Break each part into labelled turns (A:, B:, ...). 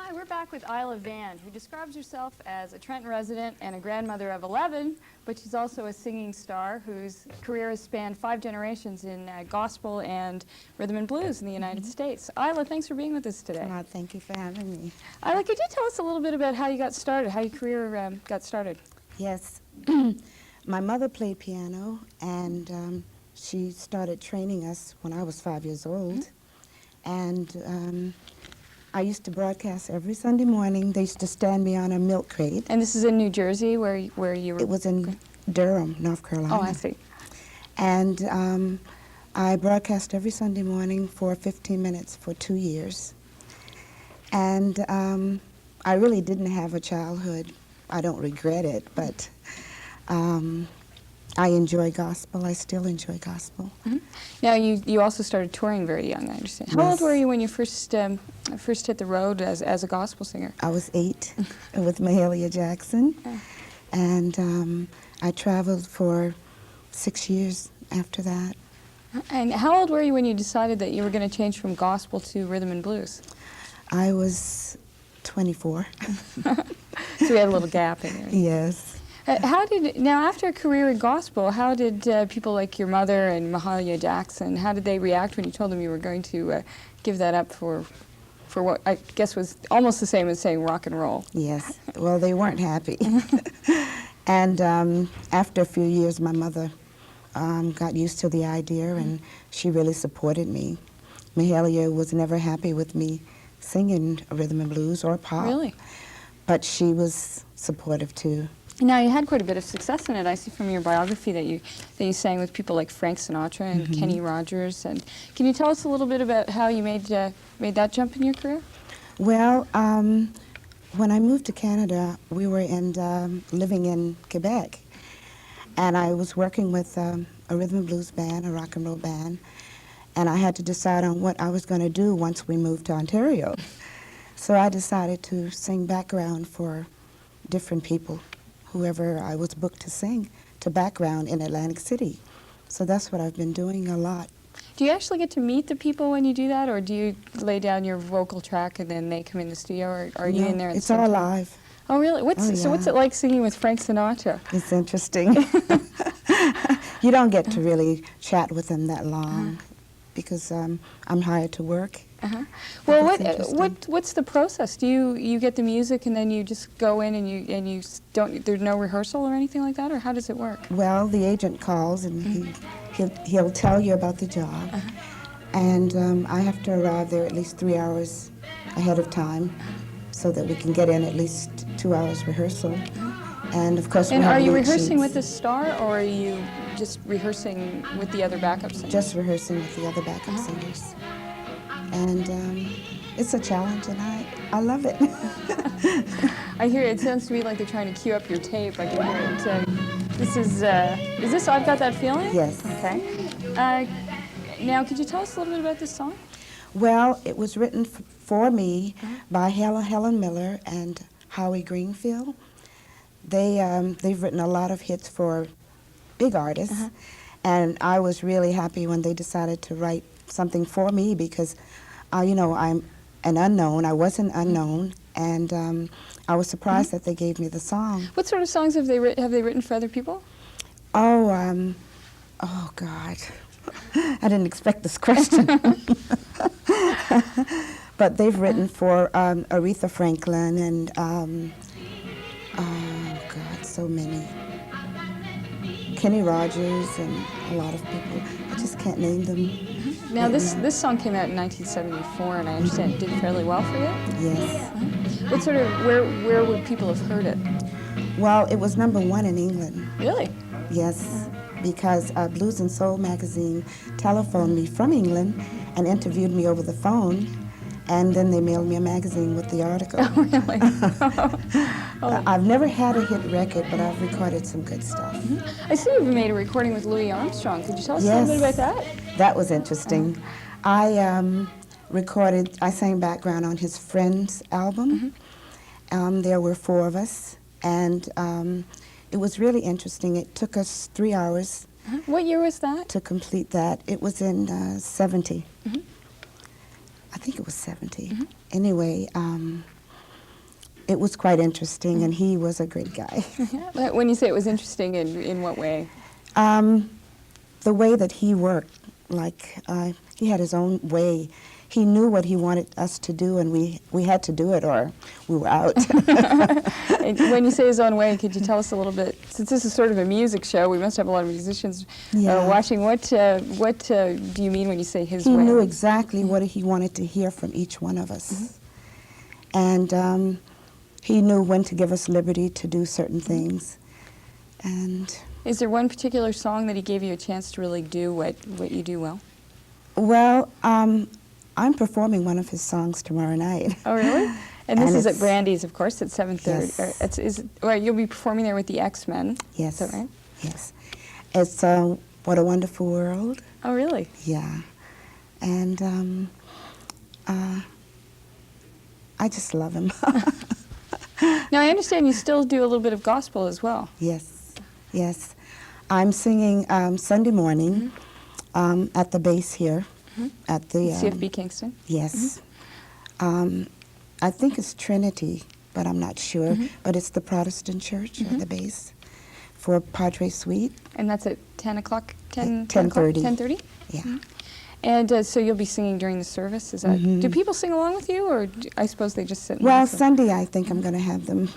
A: Hi, we're back with Ila Vann, who describes herself as a Trenton resident and a grandmother of 11, but she's also a singing star whose career has spanned 5 generations in gospel and rhythm and blues in the United States. Ila, thanks for being with us today.
B: Thank you for having me.
A: Ila, could you tell us a little bit about how you got started, how your career got started?
B: Yes. My mother played piano, and she started training us when I was 5 years old. And I used to broadcast every Sunday morning. They used to stand me on a milk crate.
A: And this is in New Jersey, where you were?
B: It was in Durham, North Carolina.
A: Oh, I see.
B: And I broadcast every Sunday morning for 15 minutes for 2 years. And I really didn't have a childhood. I don't regret it, but I enjoy gospel. I still enjoy gospel.
A: Now, you also started touring very young, I understand. How old were you when you first hit the road as a gospel singer?
B: I was 8 with Mahalia Jackson, and I traveled for 6 years after that.
A: And how old were you when you decided that you were going to change from gospel to rhythm and blues?
B: I was 24.
A: So we had a little gap in there.
B: Yes.
A: Now after a career in gospel, how did people like your mother and Mahalia Jackson, how did they react when you told them you were going to give that up for what I guess was almost the same as saying rock and roll?
B: Yes. Well, they weren't happy. And after a few years, my mother got used to the idea, and she really supported me. Mahalia was never happy with me singing rhythm and blues or pop.
A: Really?
B: But she was supportive too.
A: Now, you had quite a bit of success in it. I see from your biography that you sang with people like Frank Sinatra and Kenny Rogers. And can you tell us a little bit about how you made that jump in your career?
B: Well, when I moved to Canada, we were living in Quebec, and I was working with a rhythm and blues band, a rock and roll band, and I had to decide on what I was going to do once we moved to Ontario. So I decided to sing background for different people, whoever I was booked to sing to background in Atlantic City. So that's what I've been doing a lot.
A: Do you actually get to meet the people when you do that, or do you lay down your vocal track and then they come in the studio, or are you in there at the
B: it's
A: same
B: all
A: time?
B: live.
A: Oh, really? So what's it like singing with Frank Sinatra?
B: It's interesting. You don't get to really chat with them that long because I'm hired to work.
A: Well, what's the process? Do you get the music and then you just go in and you don't? There's no rehearsal or anything like that, or how does it work?
B: Well, the agent calls and he'll tell you about the job, and I have to arrive there at least 3 hours ahead of time, so that we can get in at least 2 hours rehearsal. And of course,
A: and are you rehearsing with the star, or are you just rehearsing with the other backup singers?
B: Just rehearsing with the other backup singers. And it's a challenge, and I love it.
A: I hear it sounds to me like they're trying to cue up your tape. I can hear it. Is this I've Got That Feeling?
B: Yes.
A: Okay. Now, could you tell us a little bit about this song?
B: Well, it was written for me by Helen Miller and Howie Greenfield. They've written a lot of hits for big artists, and I was really happy when they decided to write something for me because, I'm an unknown. I was an unknown, and I was surprised that they gave me the song.
A: What sort of songs have they written for other people?
B: Oh, oh God, I didn't expect this question. But they've written for Aretha Franklin and oh God, so many. Kenny Rogers and a lot of people. I just can't name them.
A: Now this song came out in 1974, and I understand it did fairly well for you?
B: Yes.
A: What sort of, where would people have heard it?
B: Well, it was #1 in England.
A: Really?
B: Yes, because Blues and Soul magazine telephoned me from England and interviewed me over the phone, and then they mailed me a magazine with the article.
A: Oh, really?
B: I've never had a hit record, but I've recorded some good stuff.
A: I see you've made a recording with Louis Armstrong. Could you tell us a little bit about that?
B: That was interesting. I sang background on his Friends album. There were 4 of us, and it was really interesting. It took us 3 hours.
A: What year was that?
B: To complete that. It was in 70. I think it was 70. Anyway, it was quite interesting, and he was a great guy.
A: But when you say it was interesting, in what way?
B: The way that he worked, like he had his own way. He knew what he wanted us to do, and we had to do it or we were out.
A: And when you say his own way, could you tell us a little bit, since this is sort of a music show, we must have a lot of musicians watching, what do you mean when you say his way?
B: He knew exactly what he wanted to hear from each one of us. And he knew when to give us liberty to do certain things. And
A: is there one particular song that he gave you a chance to really do what you do well?
B: Well, I'm performing one of his songs tomorrow night.
A: Oh, really? And this
B: And
A: is at
B: it's-
A: Brandy's, of course, at 7:30.
B: Yes.
A: Well, you'll be performing there with the X-Men.
B: Yes.
A: Is that right?
B: Yes. It's What a Wonderful World.
A: Oh, really?
B: Yeah. And I just love him.
A: Now, I understand you still do a little bit of gospel as well.
B: Yes. Yes. I'm singing Sunday morning at the base here at the
A: CFB Kingston?
B: Yes. I think it's Trinity, but I'm not sure. But it's the Protestant church at the base for Padre Suite.
A: And that's at 10 o'clock? 10,
B: 10:30.
A: 10:30?
B: Yeah.
A: And so you'll be singing during the service? Is that, do people sing along with you, or I suppose they just sit and
B: Well,
A: listen?
B: Sunday I think I'm going to have them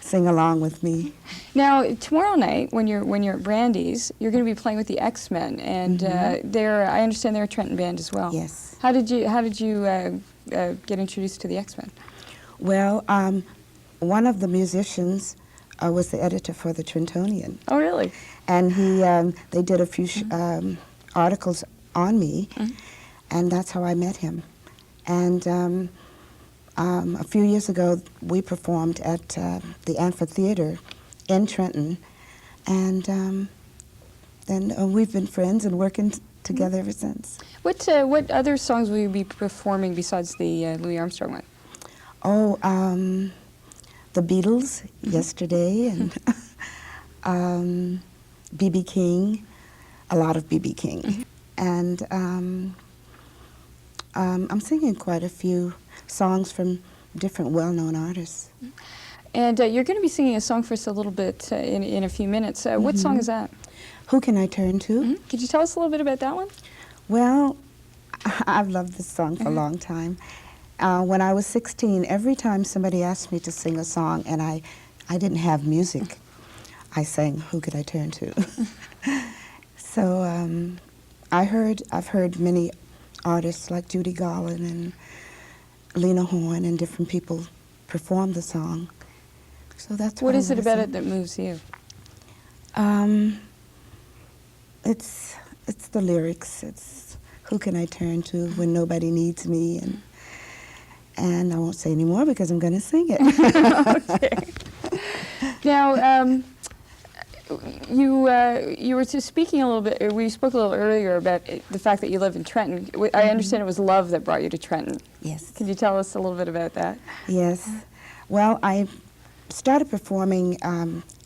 B: sing along with me.
A: Now, tomorrow night, when you're at Brandy's, you're going to be playing with the X-Men, and I understand they're a Trenton band as well.
B: Yes.
A: How did you get introduced to the X-Men?
B: Well, one of the musicians was the editor for the Trentonian,
A: Oh, really?
B: and they did a few articles on me, and that's how I met him. And a few years ago, we performed at the amphitheater in Trenton, and then we've been friends and working together ever since.
A: What other songs will you be performing besides the Louis Armstrong one?
B: Oh, the Beatles yesterday, and B.B. King, a lot of B.B. King. And I'm singing quite a few songs from different well-known artists.
A: And you're going to be singing a song for us a little bit in a few minutes. What song is that?
B: Who Can I Turn To?
A: Could you tell us a little bit about that one?
B: Well, I've loved this song for a long time. When I was 16, every time somebody asked me to sing a song and I didn't have music, I sang Who Could I Turn To? So I've heard many artists like Judy Garland and Lena Horne and different people perform the song. So that's
A: What
B: I
A: is it
B: wanna
A: about
B: sing.
A: it that moves you?
B: It's the lyrics. It's who can I turn to when nobody needs me, and I won't say any more because I'm going to sing it.
A: Okay. Now, you were just speaking a little bit. We spoke a little earlier about the fact that you live in Trenton. I understand it was love that brought you to Trenton.
B: Yes.
A: Could you tell us a little bit about that?
B: Yes. Well, I started performing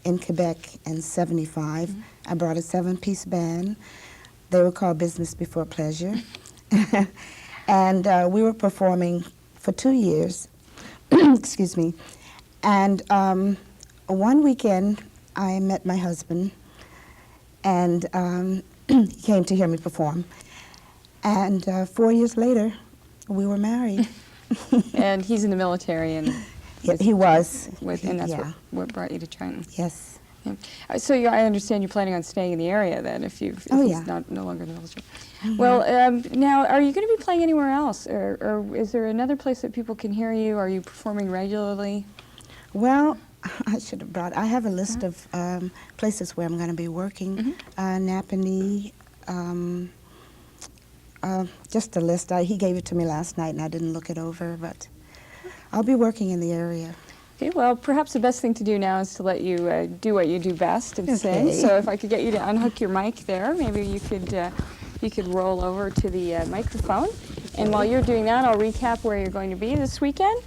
B: in Quebec in '75. I brought a 7-piece band. They were called Business Before Pleasure. And we were performing for 2 years. Excuse me. And one weekend, I met my husband, and he came to hear me perform. And 4 years later, we were married.
A: And he's in the military, and
B: Yeah, he was.
A: and that's
B: Yeah.
A: what brought you to Trenton.
B: Yes.
A: Yeah. So I understand you're planning on staying in the area then, if he's no longer in the military. Well, now, are you going to be playing anywhere else, or is there another place that people can hear you? Are you performing regularly?
B: Well, I should have brought. I have a list of places where I'm going to be working. Napanee. Just a list. He gave it to me last night, and I didn't look it over, but I'll be working in the area.
A: Okay, well, perhaps the best thing to do now is to let you do what you do best and sing.
B: Okay.
A: So if I could get you to unhook your mic there, maybe you could roll over to the microphone. And while you're doing that, I'll recap where you're going to be this weekend.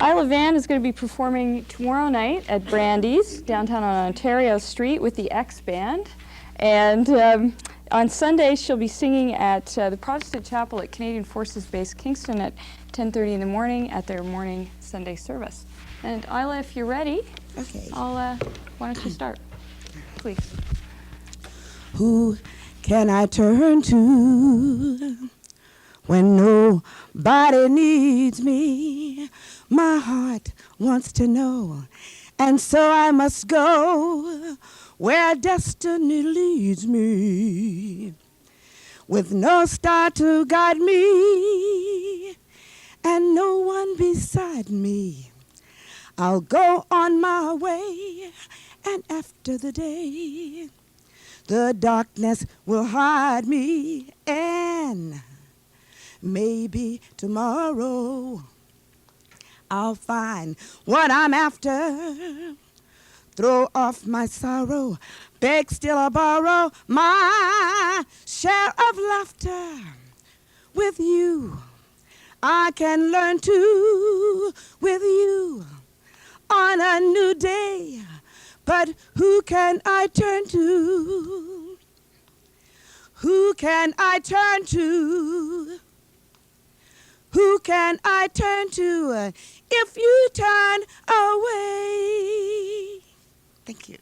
A: Ila Vann is going to be performing tomorrow night at Brandy's, downtown on Ontario Street, with the X Band. And On Sunday, she'll be singing at the Protestant Chapel at Canadian Forces Base Kingston at 10:30 in the morning at their morning Sunday service. And Ila, if you're ready,
B: Okay.
A: why don't you start, please?
B: Who can I turn to when nobody needs me? My heart wants to know, and so I must go where destiny leads me. With no star to guide me and no one beside me, I'll go on my way, and after the day, the darkness will hide me, and maybe tomorrow I'll find what I'm after. Throw off my sorrow, beg, still I borrow my share of laughter. With you, I can learn to, with you, on a new day. But who can I turn to? Who can I turn to? Who can I turn to if you turn away? Thank you.